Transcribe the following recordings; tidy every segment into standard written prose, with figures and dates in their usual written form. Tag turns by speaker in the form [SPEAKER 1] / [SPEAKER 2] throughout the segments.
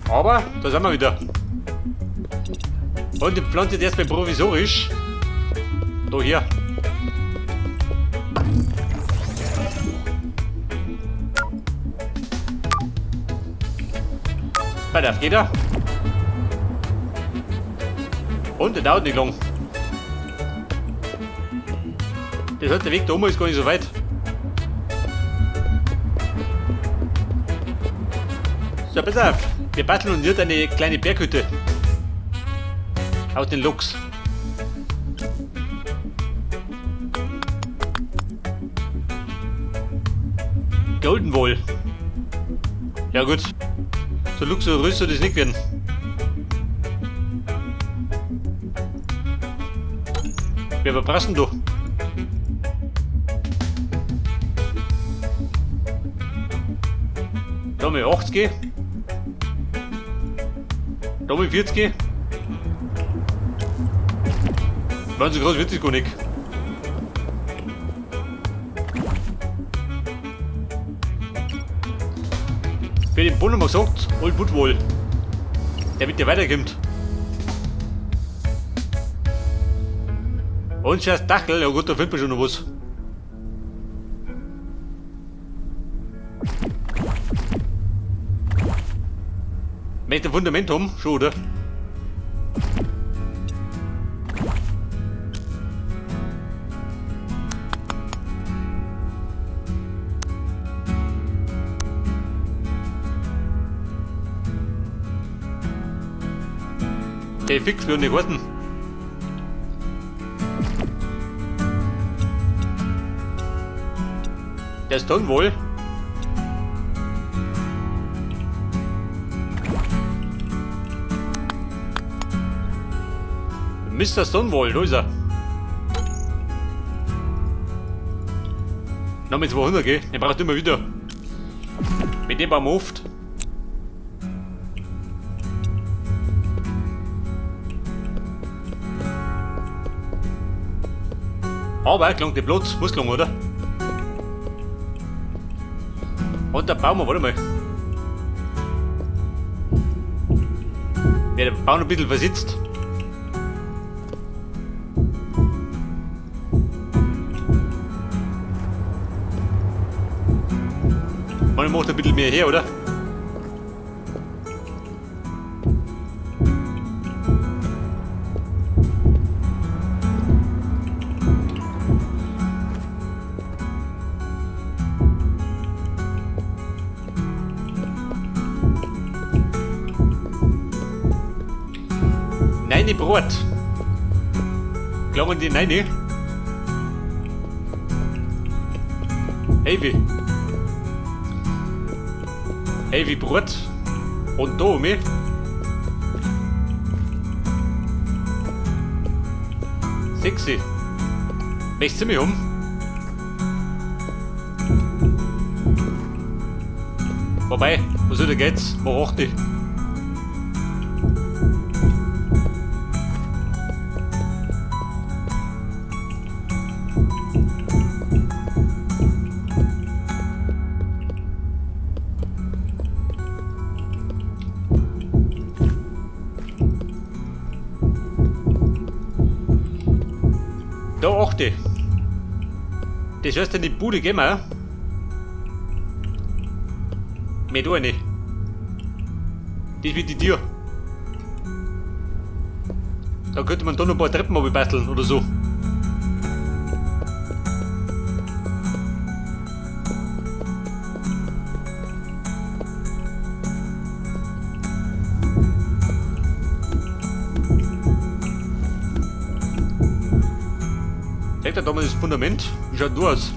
[SPEAKER 1] Aber, da sind wir wieder. Und die Pflanze jetzt erstmal provisorisch. Da hier. Bei der geht er. Und der dauert nicht lang. Das heißt, der Weg da oben ist gar nicht so weit. So, pass auf. Wir basteln uns jetzt eine kleine Berghütte. Aus den Loks. Golden Wall. Ja gut. So luxuriös soll das nicht werden. Wer verprassen du? Da mal 80. Da mal 40. Waren so groß wird es gar nicht. Für den Brunnen mal gesagt, Old Woodwall. Der mit dir weiterkommt. Und scheiß Dachel, ja gut, da findet man schon noch was. Möchtest du ein Fundament haben? Schon, oder? Hey, fix, wir nicht warten. Der ist dann wohl. Mr. Stonewall, da ist er. Noch mit 200, gell? Den braucht immer wieder. Mit dem bauen wir oft. Aber klang der Platz, muss lang, oder? Und da bauen wir, warte mal. Ja, der Baum ein bisschen versitzt. Man macht ein bisschen mehr her, oder? Nein, Brot. Glauben die nein? Heavy. Heavy Brot. Und da um mich. Sexy. Möchtest du mich um? Wobei, was wieder geht's? Mach 80. Da 8. Das heißt, in die Bude gehen wir. Mit eine. Das wird die Tür. Da könnte man da noch ein paar Treppen basteln oder so. Zeigt er da mal das Fundament? Wie schaut du aus?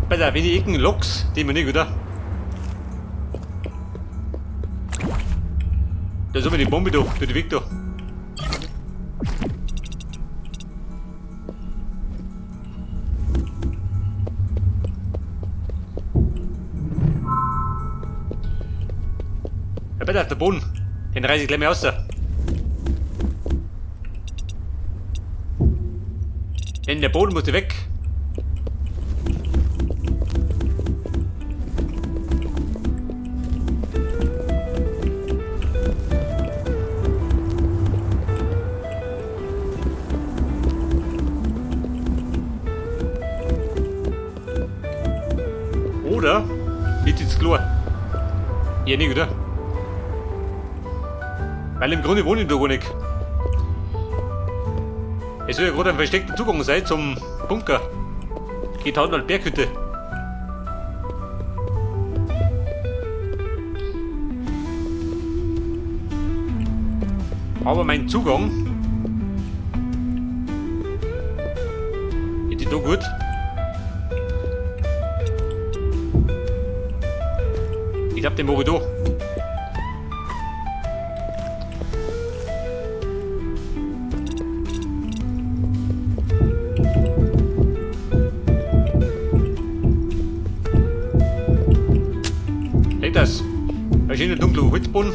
[SPEAKER 1] Pass auf, wenn die Ecken Loks, die man nicht, oder? Da ist aber die Bombe da, für den Weg da. Pass auf, der Boden. Den reiß ich gleich mal raus. Denn der Boden muss weg. Oder? Nicht ins Klo. Ja, nicht, oder? Weil im Grunde wohne ich da gar nicht. Es soll ja gerade ein versteckter Zugang sein zum Bunker. Geht halt mal Berghütte. Aber mein Zugang ist da gut. Ich glaube, den mache ich da. Seht das? Ein schöner dunkler Holzboden.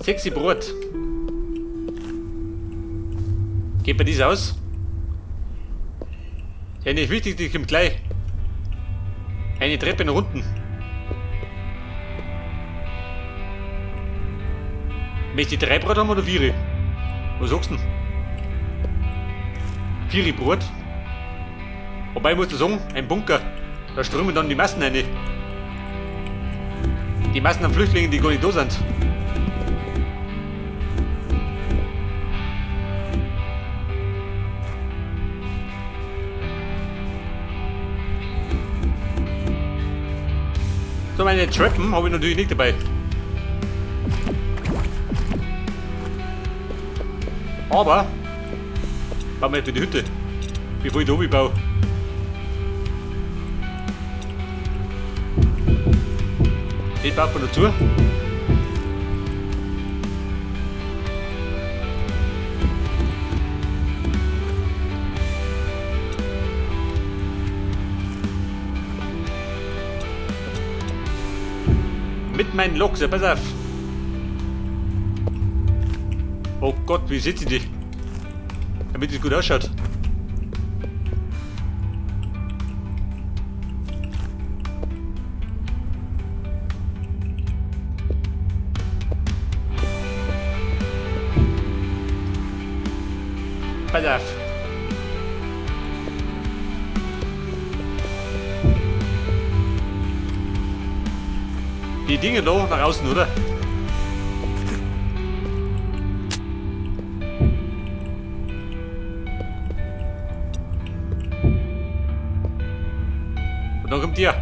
[SPEAKER 1] Sexy Brot. Geht bei dies aus? Ja, nicht wichtig, die kommt gleich. Eine Treppe nach unten. Möchtest du 3 Brot haben oder 4? Was sagst du denn? 4 Brot? Wobei, musst du sagen, ein Bunker. Da strömen dann die Massen rein. Die Massen an Flüchtlingen, die gar nicht da sind. So, meine Treppen habe ich natürlich nicht dabei. Aber bauen wir jetzt für die Hütte, bevor ich da oben baue. Den baut man dazu. Mit meinen Loks, ja, pass auf. Oh Gott, wie sitze ich die? Damit es gut ausschaut. Pass auf. Die Dinge da nach außen, oder? Und dann kommt ihr.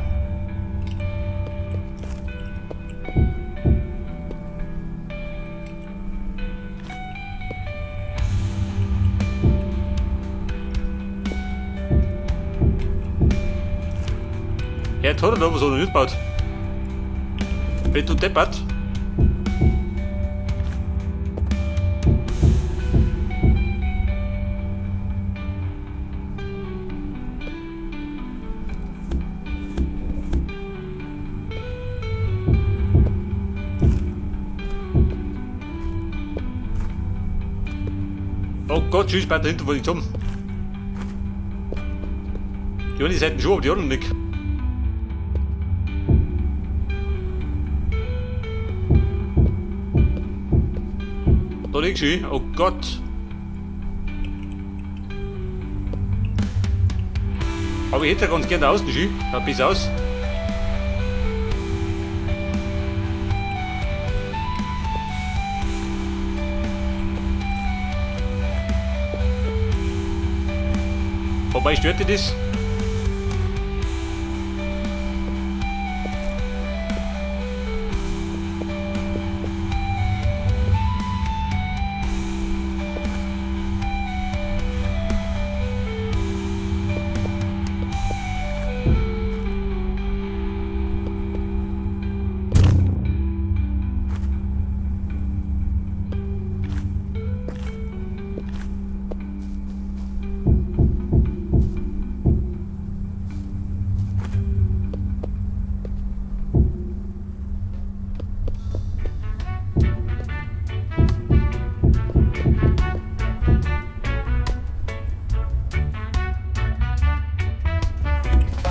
[SPEAKER 1] Ja, jetzt hat er da was noch nicht gebaut. Wenn du deppert. Oh Gott, tschüss, bei dahinter wollte ich zum. Die eine Seite schon, aber die anderen nicht. Da liegst du, oh Gott. Aber ich hätte ja ganz gerne außen, da bis aus. Wobei stört dir das?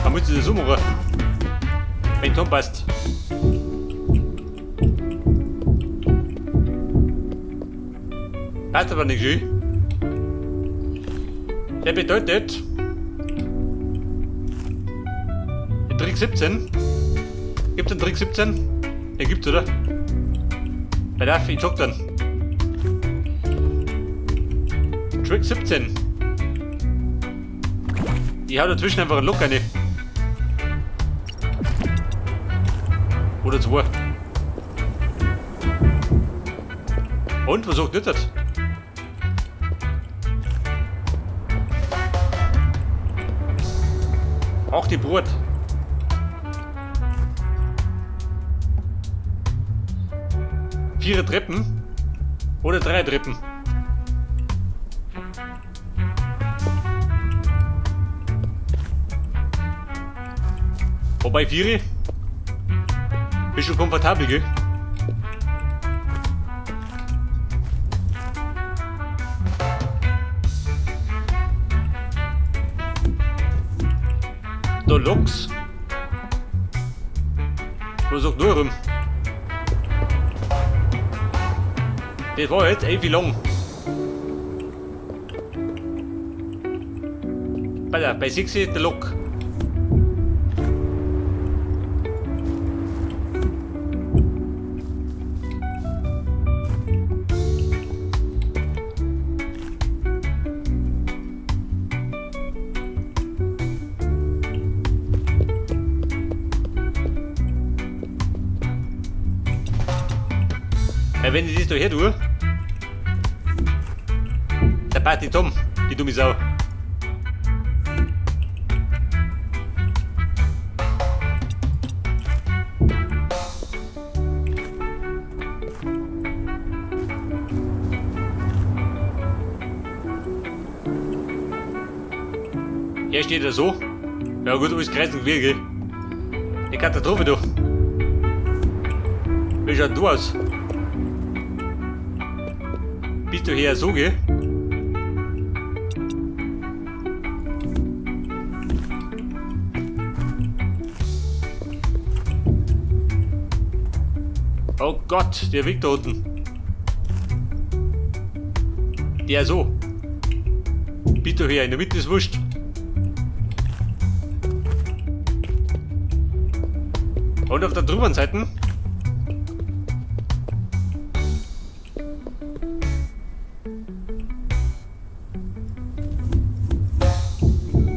[SPEAKER 1] Man muss das so machen. Wenn Tom passt. Passt aber nicht schön. Der bedeutet Trick 17. Gibt's einen Trick 17? Den gibt's, oder? Wer darf? Ich sag dann. Trick 17. Ich hau dazwischen einfach einen Lock rein. Oder zwei. Und, was sagt nicht das? Auch die Brot. Vier Treppen oder 3 Treppen. Wobei 4 bist schon komfortabel, gell? Da Loks. Was sagt nur rum? Das war jetzt ewig lang. Bei 6 ist der Lok. Wenn ich das da her tue, der passt die Tom, die dumme Sau. Hier steht er so. Ja gut, alles kreisen will, gell? Die Katastrophe da. Wie schaut du aus? Bist du hier so, gell? Oh Gott, der Weg da unten. Der so. Bist du hier in der Mitte, ist wurscht. Und auf der drüberen Seite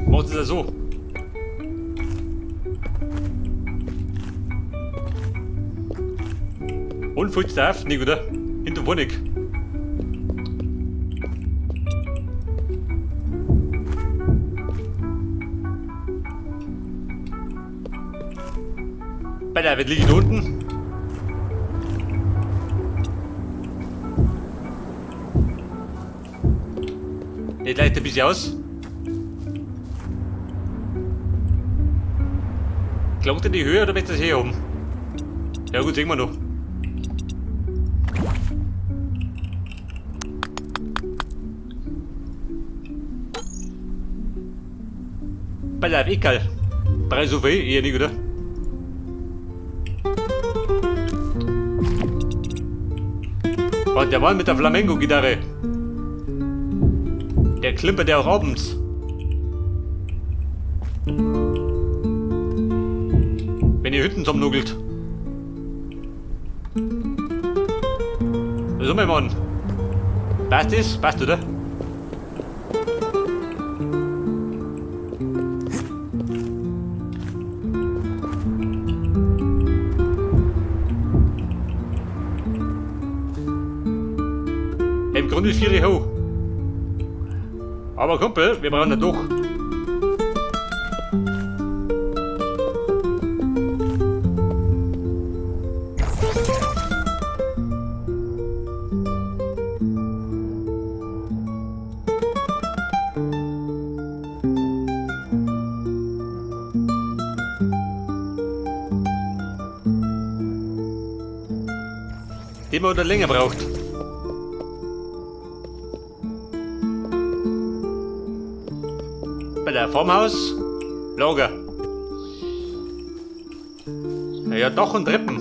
[SPEAKER 1] macht es ja so. Und falls darf, nicht, oder? In der Wohnung. Bei der wird liegen unten. Jetzt leicht ein bisschen aus. Klangt in die Höhe oder willst du das hier oben? Ja gut, sehen wir noch. Bei der egal. Brauch so viel, eher nicht, oder? Und der Mann mit der Flamenco-Gitarre. Der klimpert ja auch abends. Wenn ihr Hütten zusammennugelt. So, mein Mann. Passt das? Passt, oder? Im Grunde ist 4 hoch. Aber Kumpel, wir brauchen da doch. Den man oder länger braucht. Bei der Farmhaus, Lager. Ja, Dach und Treppen.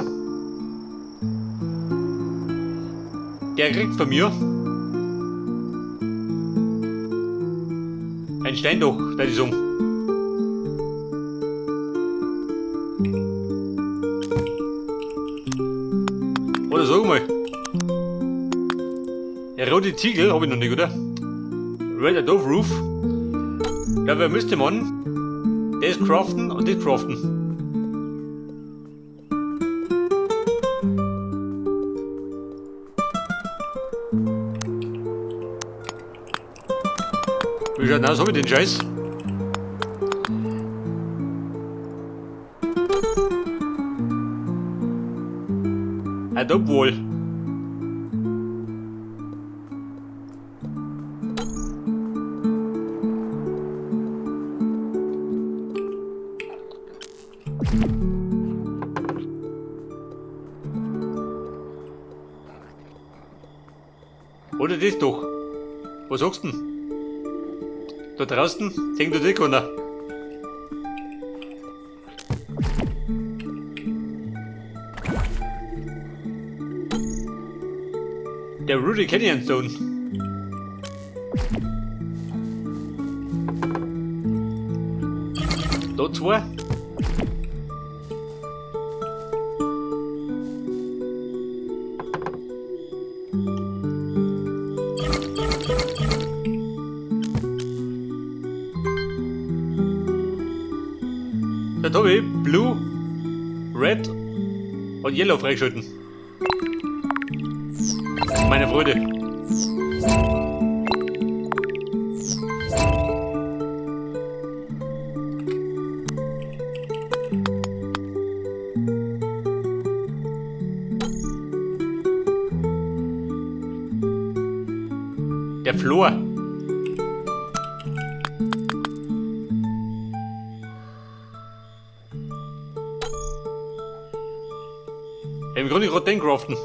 [SPEAKER 1] Der kriegt von mir ein Steindach, da ist um. Oder sag mal. Der rote Ziegel habe ich noch nicht, oder? Red Adobe Roof. Ja, wer müsste man das craften und das craften? Wie schaut denn aus, hab ich den Scheiß? Adobe Wall. Oder das doch. Was sagst du denn? Da draußen sehen du dich keiner. Der Rudy Canyon Stone. Da zwei. Da habe ich Blue, Red und Yellow freigeschalten. Meine Freude. Der Flor. Im Grunde gerade den craften.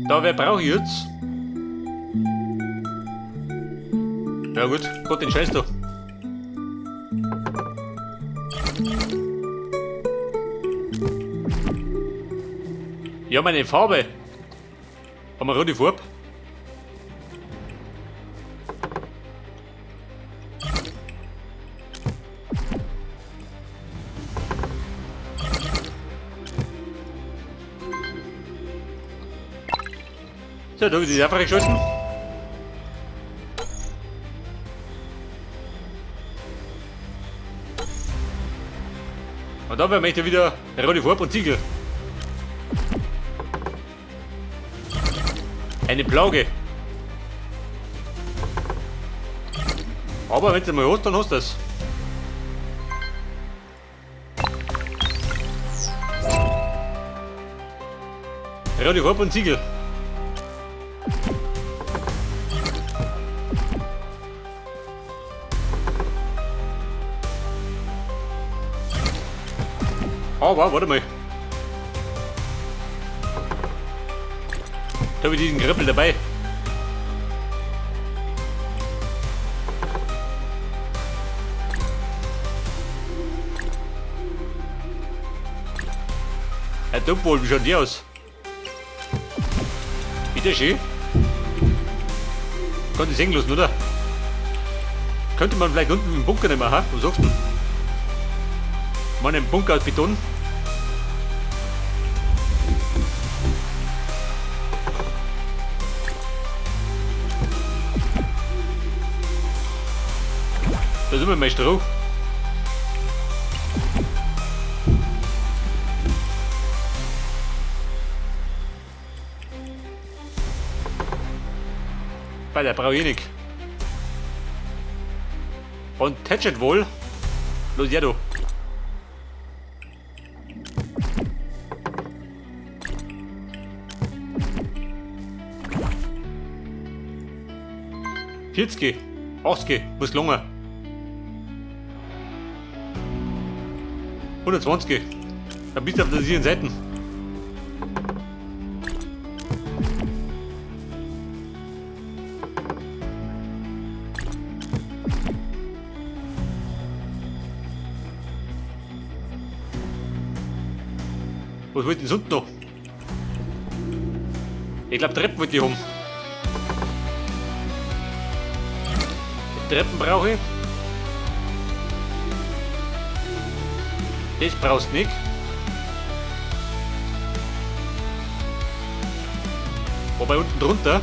[SPEAKER 1] Da, wer brauche ich jetzt? Ja gut, Gott den Scheiß da. Ja, meine Farbe. Haben wir rote Farbe? So, da habe ich die einfach geschossen. Und dann werden wir wieder eine rote Farbe und Ziegel. Eine Plage. Aber wenn du mal hast, dann hast du das. Rote Farbe und Ziegel. Aber, warte mal. Da habe ich diesen Kribbel dabei. Ein Dumpwohl, wie schaut die aus? Bitte schön. Kann ich sehen lassen, oder? Könnte man vielleicht unten im Bunker nehmen, ha? Was sagst du? Mal einen Bunker aus Beton. Da sind wir mal Stroh. Bei der brauche ich nicht. Und Tatchet wohl. Los, ja, du. $40, 80, muss gelungen. 120. Dann bist du auf der sicheren Seite. Was wollte ich denn sonst noch? Ich glaube, Treppen wollte ich haben. Die Treppen brauche ich. Das brauchst du nicht. Wobei unten drunter.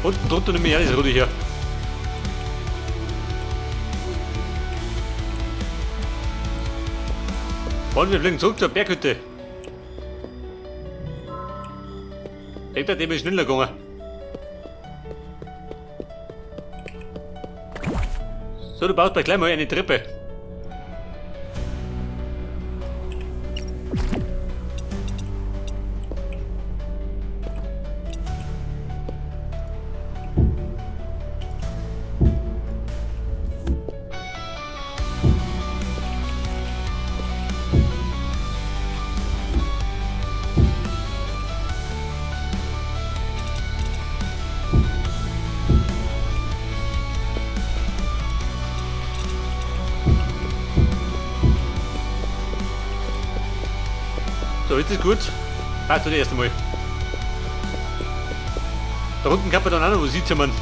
[SPEAKER 1] Unten drunter nehme ich alles Rudi hier. Und wir fliegen zurück zur Berghütte. Ich dachte, dem ist schneller gegangen. So, du baust gleich mal eine Treppe. So, jetzt ist gut. Passt du das erste Mal. Da unten kann man dann auch noch was hinzimmern.